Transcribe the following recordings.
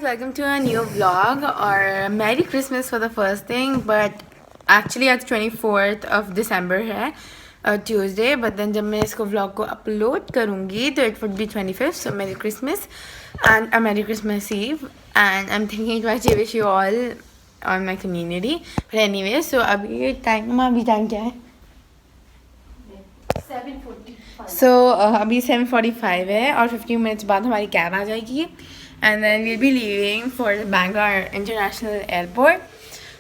welcome to a new vlog और Merry Christmas for the first thing, but actually आज 24th of December है Tuesday, but then जब मैं इसको vlog को upload करूँगी तो it would be 25th, so Merry Christmas and a Merry Christmas Eve, and I'm thinking to actually wish you all on my community, but anyway, so अभी time क्या है? 7:45. So अभी 7:45 है और 15 minutes बाद हमारी कैब आ जाएगी and then we'll be leaving for Bangalore International Airport.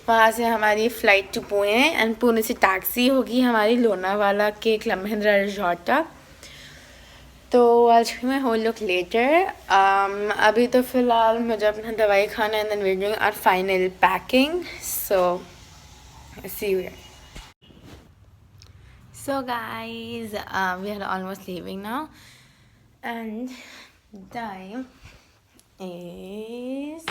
वहाँ से हमारी flight to Pune and Pune से टैक्सी होगी हमारी लोनावाला के क्लब महिंद्रा रिजॉर्ट तक. तो आज मैं होल लुक लेटर. अभी तो फ़िलहाल मुझे अपना दवाई खाना and then we are doing our final packing. So see you. So guys, we are almost leaving now and time is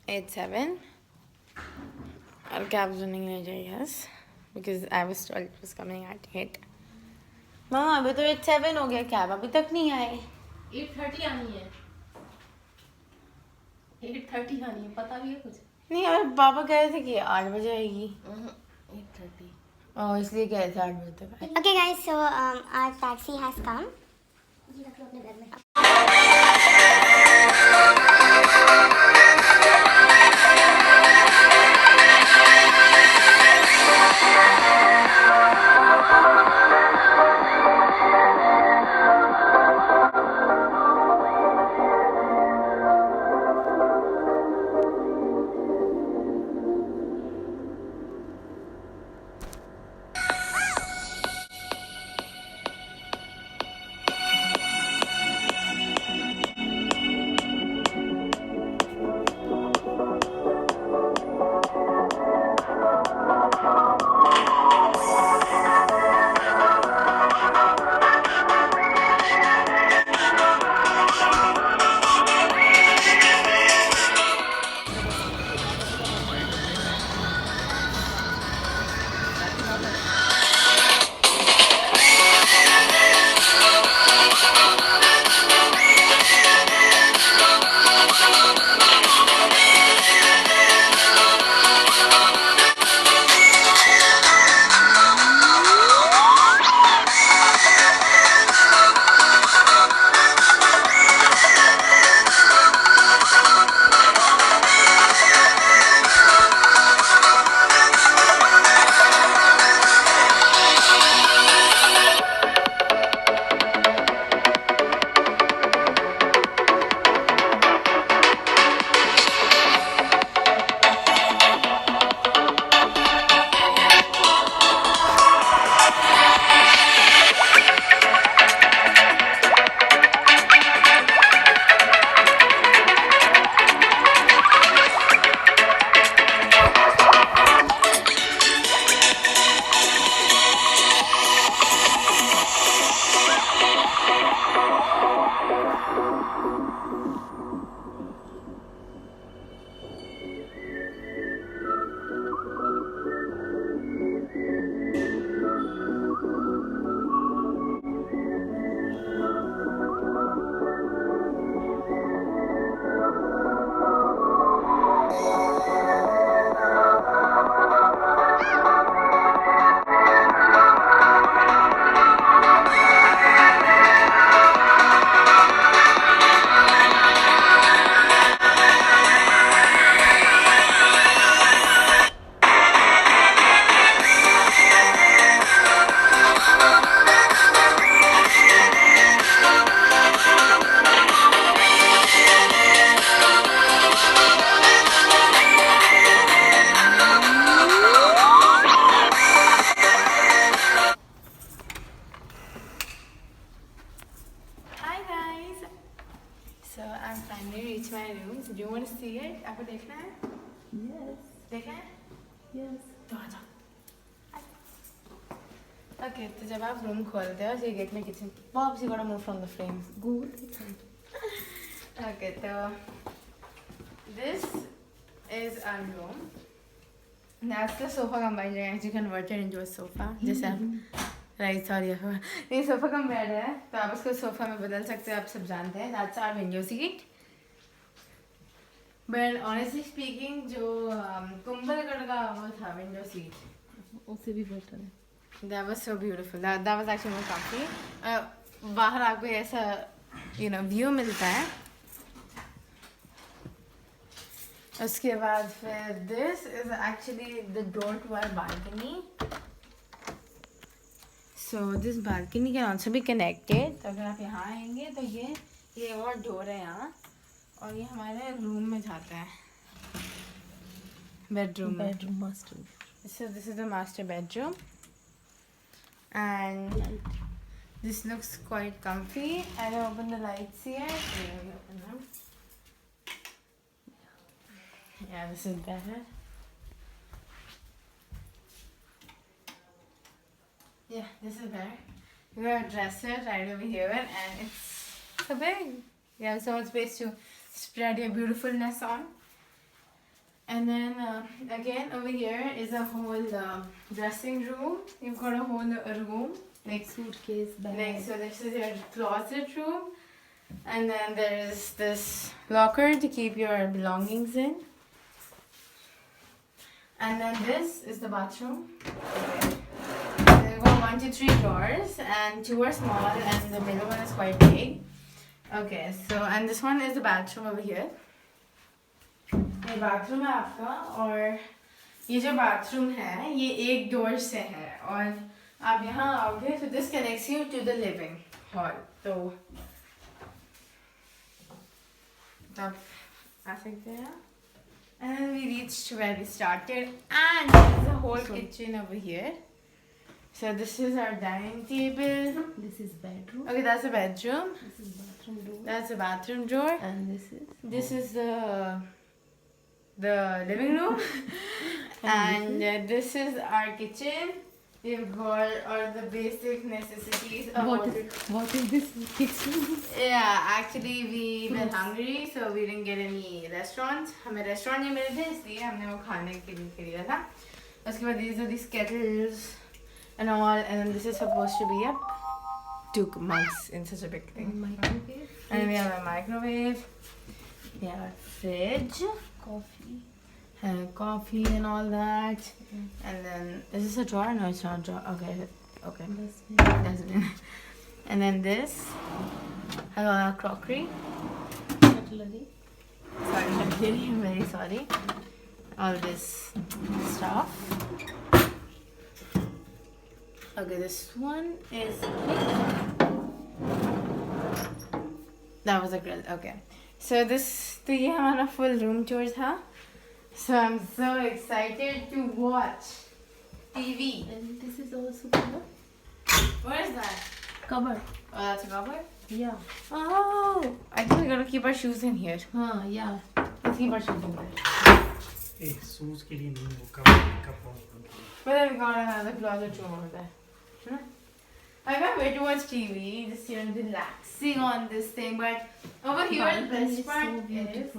8:07. Our cab is running late, I guess, because I was told it was coming at 8. Mama, अभी तो 8:07 हो गया, cab अभी तक नहीं आए. 8:30 आनी है. 8:30 आनी है, पता भी है कुछ? नहीं, और पापा कह रहे थे कि 8 बजे आएगी. 8:30. और इसलिए कह रहे थे 8 बजे तक. Okay guys, so our taxi has come. So I'm finally reached my room. So do you want to see it? आपको देखना है? Yes. देखना है? Yes. तो आ जाओ. Okay, तो जब आप रूम खोलते हो, ये गेट में kitchen. Pops, you gotta move from the frame. Good. Okay, so this is our room. That's the sofa combined. I actually converted into a sofa. जैसे आप राइट सॉरी ये सोफ़ा कम बेड है तो आप उसको sofa में बदल सकते हो, आप सब जानते हैं. That's our window seat. But honestly speaking जो कुंभलगढ़ का वो था विंडो सीट, उससे भी बेटर है. That was so beautiful. That was actually more comfy. बाहर आपको ऐसा व्यू मिलता है. उसके बाद फिर this is actually the door to our balcony. So this balcony can also be connected. तो अगर आप यहाँ आएंगे तो ये और डोर है यहाँ और ये हमारे रूम में जाता है, bedroom master. So this is the master bedroom. And this looks quite comfy. I'll open the lights here. Open them. Yeah, this is better. Yeah, this is better. We got a dresser right over here, and it's so big. You have so much space to spread your beautifulness on. And then again over here is a whole dressing room. You've got a whole room, like suitcase bag. Like, so this is your closet room, and then there is this locker to keep your belongings in. And then this is the bathroom. Okay. There go 1 to 3 drawers, and 2 are small, and the middle one is quite big. Okay, so and this one is the bathroom over here. ये bathroom है आपका, और ये जो bathroom है ये एक door से है, और आप यहाँ आओगे तो this connects you to the living hall. तो आप आ सकते हैं. And then we reached where we started, and there's a whole kitchen over here. So this is our dining table. This is bedroom. Okay, that's the bedroom. This is bathroom door. That's the bathroom door. And this is the living room. And this is our kitchen. We've got all the basic necessities of what is this kitchen? Yeah, actually we were hungry, so we didn't get any restaurants. हमें restaurant नहीं मिले थे, इसलिए हमने वो खाने के लिए खरीदा था. उसके बाद these are these kettles and all, and then this is supposed to be 2 months in such a big thing. Microwave. And we have a microwave. We have a fridge. Coffee. Coffee and all that. And then is this a drawer? No, it's not a drawer. Okay. Dustbin. And then this has all our crockery. Cutlery. Sorry, cutlery. I'm very sorry. All this stuff. Okay, this one is that was a grill. Okay, so तो ये हमारा full room tour था. So I'm so excited to watch TV. And this is also cupboard. What is that? Cupboard. Oh, that's a cupboard? Yeah. Oh, I think we gotta keep our shoes in here. Yeah. Let's keep our shoes in there. Shoes के लिए नहीं, वो कपड़ों. But then we got another closet room over there. I can't wait to watch TV, just relaxing on this thing. But over here, the best part is,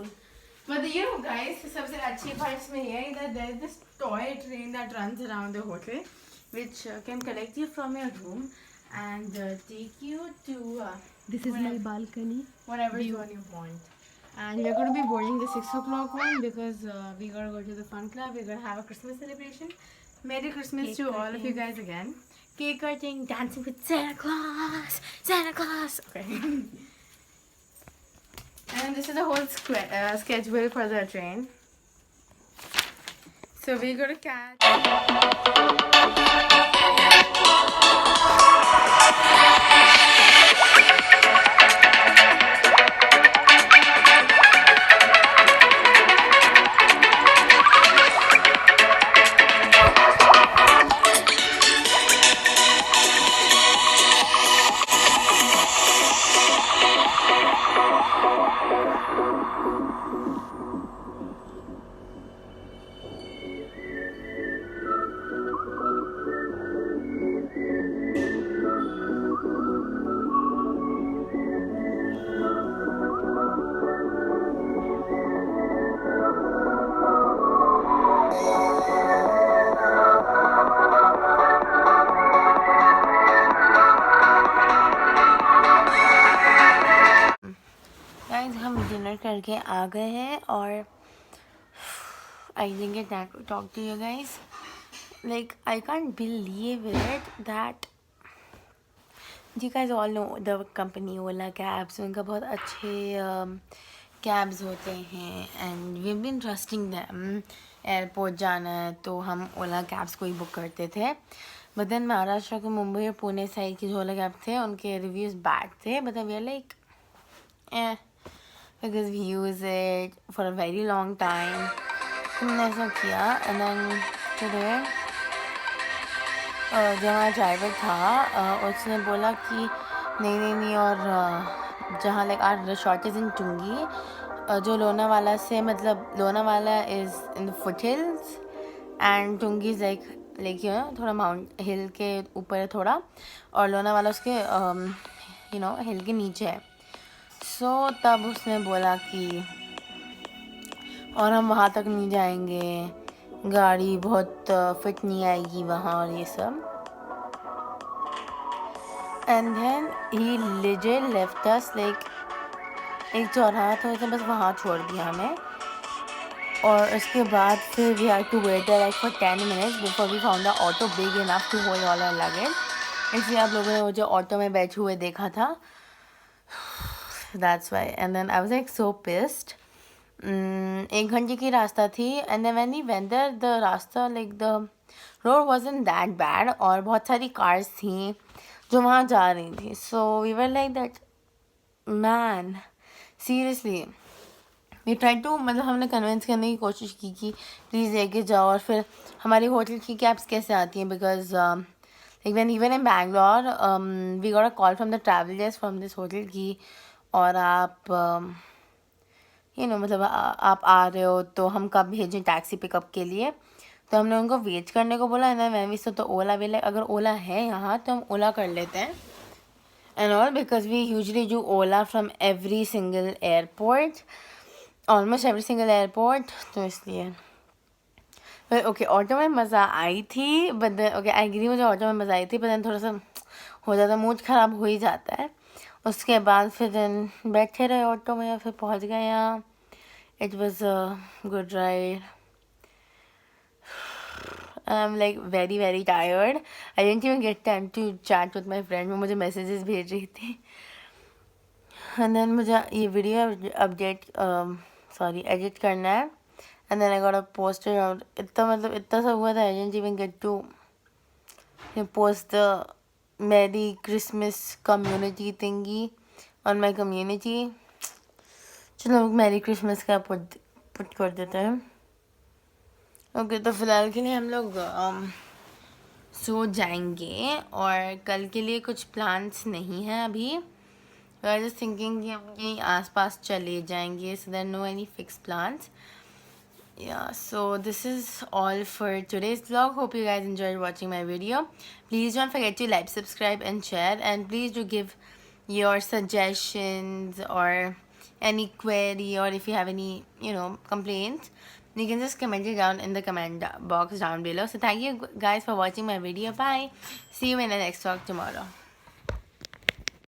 but guys, सबसे अच्छी part इसमें ये है that there is this toy train that runs around the hotel, which can collect you from your room and take you to This is my balcony. whatever one you want. And we're going to be boarding the 6 o'clock one because we got to go to the fun club. We're going to have a Christmas celebration. Merry Christmas Cake to cutting. all of you guys again. Cake cutting, dancing with Santa Claus. Santa Claus. Okay. And this is the whole schedule for the train. So we're going to catch... करके आ गए हैं और I think talk to you guys. Like, I can't believe it that you guys all know the company Ola Cabs. उनका बहुत अच्छे cabs होते हैं and we've been trusting them. Airport जाना है तो हम ओला कैब्स को ही बुक करते थे. बट देन महाराष्ट्र के मुंबई और पुणे साइड के जो ओला कैब थे उनके रिव्यूज़ बैड थे. But we are like because we use it for a very long time. हमने ऐसा किया एंड देन टुडे जो हमारा ड्राइवर था उसने बोला कि नहीं और जहाँ like our resort is in Tungi, जो लोनावाला से मतलब Lonavala is in the foothills and Tungi is like you know थोड़ा माउंट हिल के ऊपर है थोड़ा, और लोनावाला उसके यू नो हिल के नीचे है. सो तब उसने बोला कि और हम वहाँ तक नहीं जाएंगे, गाड़ी बहुत फिट नहीं आएगी वहाँ और ये सब. And then he legit left us like एक चौराहा था उसने बस वहाँ छोड़ दिया हमें. और उसके बाद फिर we had to wait like for 10 minutes before we found the auto big enough to hold all our luggage. इसलिए आप लोगों ने वो जो ऑटो में बैठे हुए देखा था, that's why. And then I was like so pissed. 1 घंटे की रास्ता थी and then when we went there the रास्ता like the road wasn't that bad और बहुत सारी कार्स थी जो वहाँ जा रही थी. So we were like that man seriously we try to मतलब हमने कन्विंस करने की कोशिश की कि प्लीज़ लेके जाओ. और फिर हमारी होटल की कैब्स कैसे आती हैं because like when even in Bangalore we got a call from the travellers from this hotel की और आप यू नो मतलब आप आ रहे हो तो हम कब भेजें टैक्सी पिकअप के लिए. तो हमने उनको वेट करने को बोला. एंड मैं भी तो ओला भी अगर ओला है यहाँ तो हम ओला कर लेते हैं and all because we usually do Ola from every single airport, almost every single airport. तो इसलिए ओके ऑटो में मज़ा आई थी. बट ओके आई एग्री मुझे ऑटो में मज़ा आई थी. बट थोड़ा सा हो जाता मूड ख़राब हो ही जाता है. उसके बाद फिर दिन बैठे रहे ऑटो में फिर पहुंच गए यहाँ. It was a good ride. I am like very very tired. I didn't even get time to chat with my friend. वो मुझे मैसेजेस भेज रही थी. एंड देन मुझे ये वीडियो एडिट करना है. And then I got a poster out. इतना सब हुआ था. I didn't even get to post the Merry Christmas community thingy on my community. चलो Merry Christmas का पुट कर देते हैं. ओके तो फ़िलहाल के लिए हम लोग सो जाएंगे और कल के लिए कुछ प्लान्स नहीं हैं अभी. वी आर जस्ट थिंकिंग कि हम यहीं आसपास चले जाएंगे. So there no any fix plans. Yeah, so this is all for today's vlog. Hope you guys enjoyed watching my video. Please don't forget to like, subscribe and share, and please do give your suggestions or any query, or if you have any complaints, you can just comment it down in the comment box down below. So thank you guys for watching my video. Bye. See you in the next vlog tomorrow.